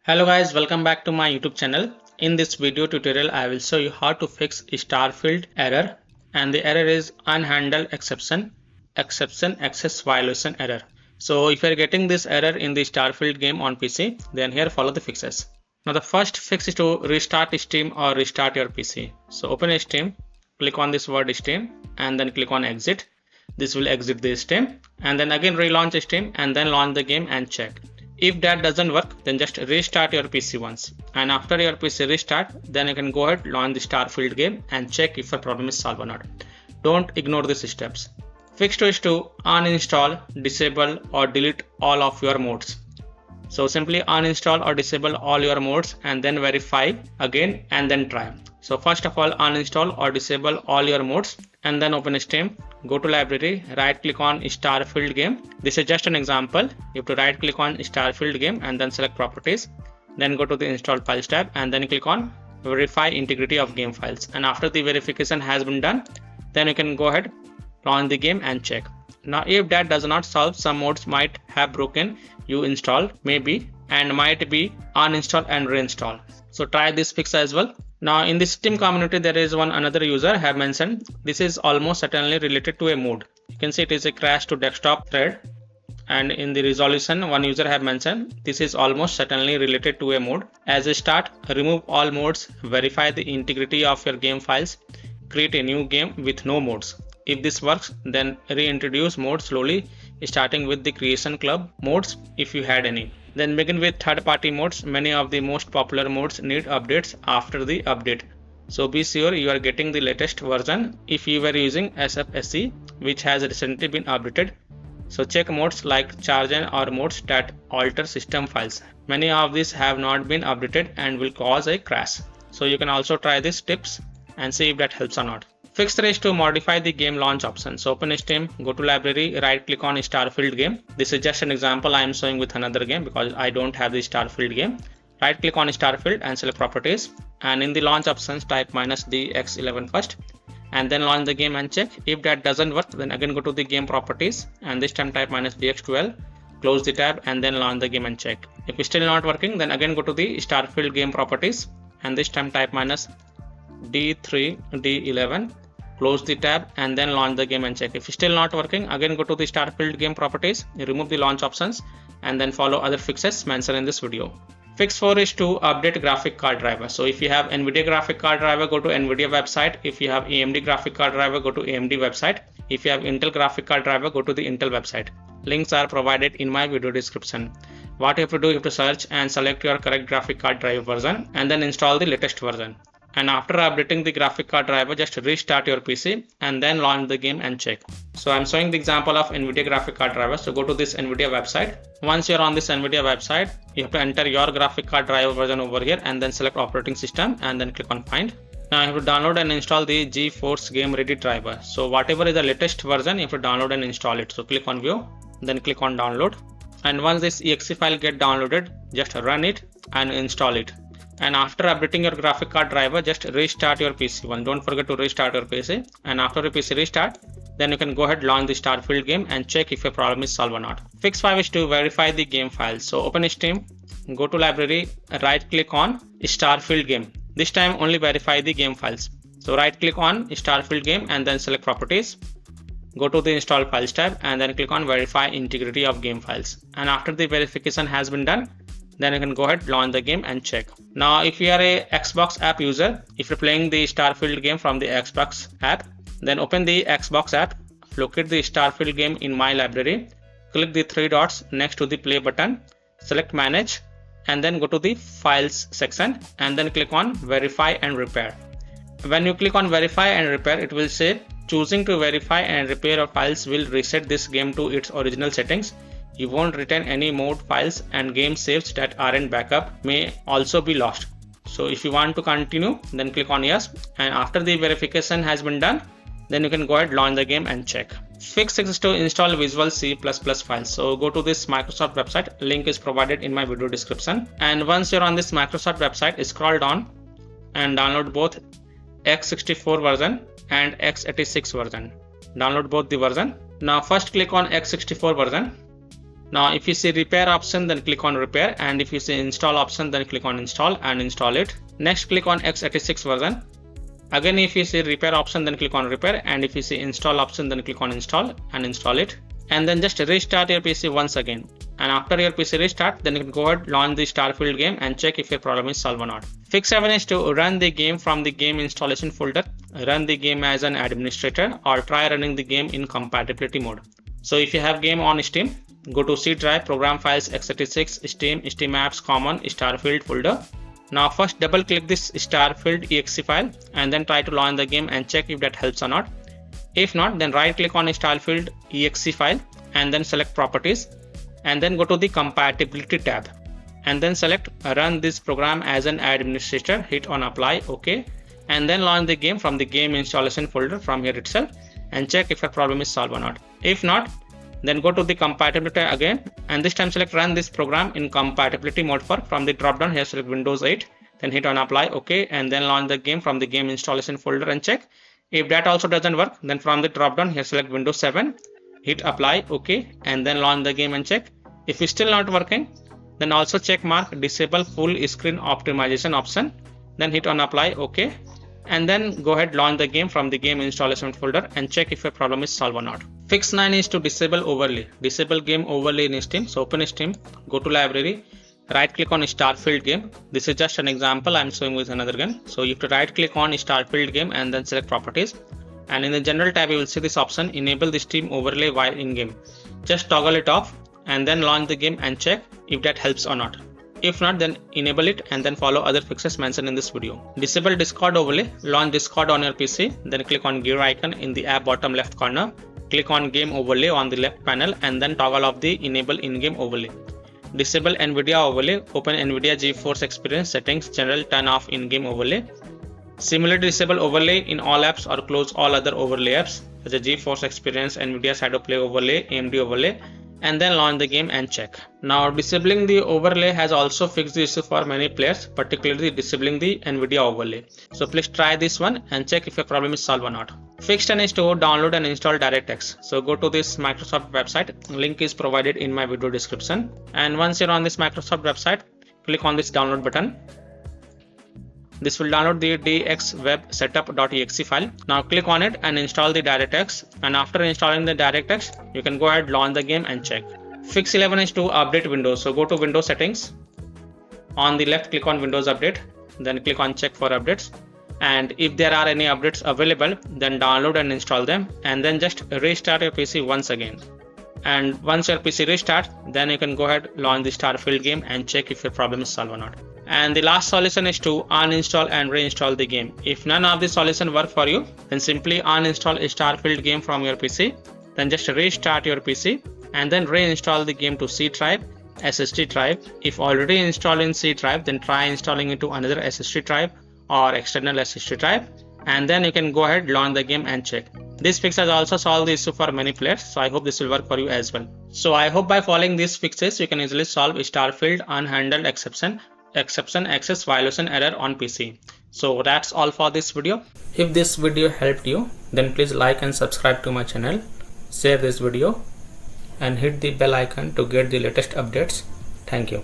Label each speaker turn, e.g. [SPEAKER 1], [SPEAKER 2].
[SPEAKER 1] Hello guys, welcome back to my YouTube channel. In this video tutorial, I will show you how to fix Starfield error, and the error is unhandled exception access violation error. So if you are getting this error in the Starfield game on PC, then here follow the fixes. Now the first fix is to restart Steam or restart your PC. So open Steam, click on this word Steam and then click on exit. This will exit the Steam and then again relaunch Steam and then launch the game and check. If that doesn't work, then just restart your PC once, and after your PC restart, then you can go ahead, launch the Starfield game and check if the problem is solved or not. Don't ignore these steps. Fix 2 is to uninstall, disable or delete all of your modes. So simply uninstall or disable all your modes and then verify again and then try. So first of all, uninstall or disable all your modes and then open Steam, go to library, right click on Starfield game. This is just an example. You have to right click on Starfield game and then select properties, then go to the install files tab and then click on verify integrity of game files. And after the verification has been done, then you can go ahead, launch the game and check. Now if that does not solve, some modes might have broken, you install maybe and might be uninstall and reinstall. So try this fix as well. Now in the Steam community there is another user have mentioned this is almost certainly related to a mode. You can see it is a crash to desktop thread, and in the resolution one user have mentioned this is almost certainly related to a mode. As a start, remove all modes, verify the integrity of your game files, create a new game with no modes. If this works, then reintroduce modes slowly, starting with the creation club modes if you had any. Then begin with third-party modes. Many of the most popular modes need updates after the update. So be sure you are getting the latest version if you were using SFSE, which has recently been updated. So check modes like chargen or modes that alter system files. Many of these have not been updated and will cause a crash. So you can also try these tips and see if that helps or not. Fix 3 is to modify the game launch option. So open Steam, go to library, right click on Starfield game. This is just an example I am showing with another game because I don't have the Starfield game. Right click on Starfield and select properties, and in the launch options type -DX11 first and then launch the game and check. If that doesn't work, then again go to the game properties and this time type -DX12, close the tab and then launch the game and check. If it's still not working, then again go to the Starfield game properties and this time type -D3D11, close the tab and then launch the game and check. If it's still not working, again go to the Starfield game properties, remove the launch options and then follow other fixes mentioned in this video. Fix 4 is to update graphic card driver. So if you have NVIDIA graphic card driver, go to NVIDIA website. If you have AMD graphic card driver, go to AMD website. If you have Intel graphic card driver, go to the Intel website. Links are provided in my video description. What you have to do, you have to search and select your correct graphic card driver version and then install the latest version. And after updating the graphic card driver, just restart your PC and then launch the game and check. So I'm showing the example of NVIDIA graphic card driver. So go to this NVIDIA website. Once you're on this NVIDIA website, you have to enter your graphic card driver version over here and then select operating system and then click on find. Now you have to download and install the GeForce Game Ready driver. So whatever is the latest version, you have to download and install it. So click on view, then click on download. And once this exe file get downloaded, just run it and install it. And after updating your graphic card driver, just restart your PC one. Don't forget to restart your PC. And after your PC restart, then you can go ahead, launch the Starfield game and check if your problem is solved or not. Fix 5 is to verify the game files. So open Steam, go to library, right click on Starfield game. This time only verify the game files. So right click on Starfield game and then select properties. Go to the install files tab and then click on verify integrity of game files. And after the verification has been done, then you can go ahead, launch the game and check. Now if you are a Xbox app user, if you're playing the Starfield game from the Xbox app, then open the Xbox app, locate the Starfield game in my library, click the 3 dots next to the play button, select manage and then go to the files section and then click on verify and repair. When you click on verify and repair, it will say choosing to verify and repair your files will reset this game to its original settings. You won't retain any mode files and game saves that aren't backup may also be lost. So if you want to continue, then click on yes, and after the verification has been done, then you can go ahead, launch the game and check. Fix 6 is to install Visual C++ files. So go to this Microsoft website, link is provided in my video description. And once you're on this Microsoft website, scroll down and download both x64 version and x86 version. Download both the version. Now first click on x64 version Now if you see repair option, then click on repair, and if you see install option, then click on install and install it. Next click on x86 version. Again if you see repair option, then click on repair, and if you see install option, then click on install and install it. And then just restart your PC once again, and after your PC restart, then you can go ahead, launch the Starfield game and check if your problem is solved or not. Fix 7 is to run the game from the game installation folder, run the game as an administrator, or try running the game in compatibility mode. So if you have game on Steam, go to C drive, program files, x86, Steam, Steam apps, common, Starfield folder. Now first double click this Starfield exe file and then try to launch the game and check if that helps or not. If not, then right click on Starfield exe file and then select properties, and then go to the compatibility tab and then select run this program as an administrator, hit on apply, OK, and then launch the game from the game installation folder from here itself and check if your problem is solved or not. If not, then go to the compatibility again, and this time select run this program in compatibility mode from the drop down here, select Windows 8, then hit on apply, OK, and then launch the game from the game installation folder and check. If that also doesn't work, then from the drop down here select Windows 7, hit apply, OK, and then launch the game and check. If it's still not working, then also check mark disable full screen optimization option, then hit on apply, OK, and then go ahead, launch the game from the game installation folder and check if your problem is solved or not. Fix 9 is to disable overlay, disable game overlay in Steam. So open Steam, go to library, right click on Starfield game. This is just an example I'm showing with another gun. So you have to right click on Starfield game and then select properties, and in the general tab you will see this option, enable the Steam overlay while in game. Just toggle it off and then launch the game and check if that helps or not. If not, then enable it and then follow other fixes mentioned in this video. Disable Discord overlay, launch Discord on your PC, then click on gear icon in the app bottom left corner, click on game overlay on the left panel and then toggle off the enable in-game overlay. Disable NVIDIA overlay, open NVIDIA GeForce Experience settings, general, turn off in-game overlay. Similarly, disable overlay in all apps or close all other overlay apps such as GeForce Experience, NVIDIA Shadow Play overlay, AMD overlay, and then launch the game and check. Now disabling the overlay has also fixed the issue for many players, particularly disabling the NVIDIA overlay. So please try this one and check if your problem is solved or not. Fix 10 is to download and install DirectX. So go to this Microsoft website, link is provided in my video description, and once you're on this Microsoft website, click on this download button. This will download the dxwebsetup.exe file. Now click on it and install the DirectX, and after installing the DirectX, you can go ahead, launch the game and check. Fix 11 is to update Windows. So go to Windows settings, on the left click on Windows Update, then click on check for updates, and if there are any updates available, then download and install them, and then just restart your PC once again. And once your PC restarts, then you can go ahead, launch the Starfield game and check if your problem is solved or not. And the last solution is to uninstall and reinstall the game. If none of the solution work for you, then simply uninstall Starfield game from your PC, then just restart your PC and then reinstall the game to C drive, SSD drive. If already installed in C drive, then try installing it to another SSD drive or external SSD drive, and then you can go ahead, launch the game and check. This fix has also solved the issue for many players, so I hope this will work for you as well. So I hope by following these fixes, you can easily solve Starfield Unhandled exception access violation error on PC. So that's all for this video. If this video helped you, then please like and subscribe to my channel, share this video and hit the bell icon to get the latest updates. Thank you.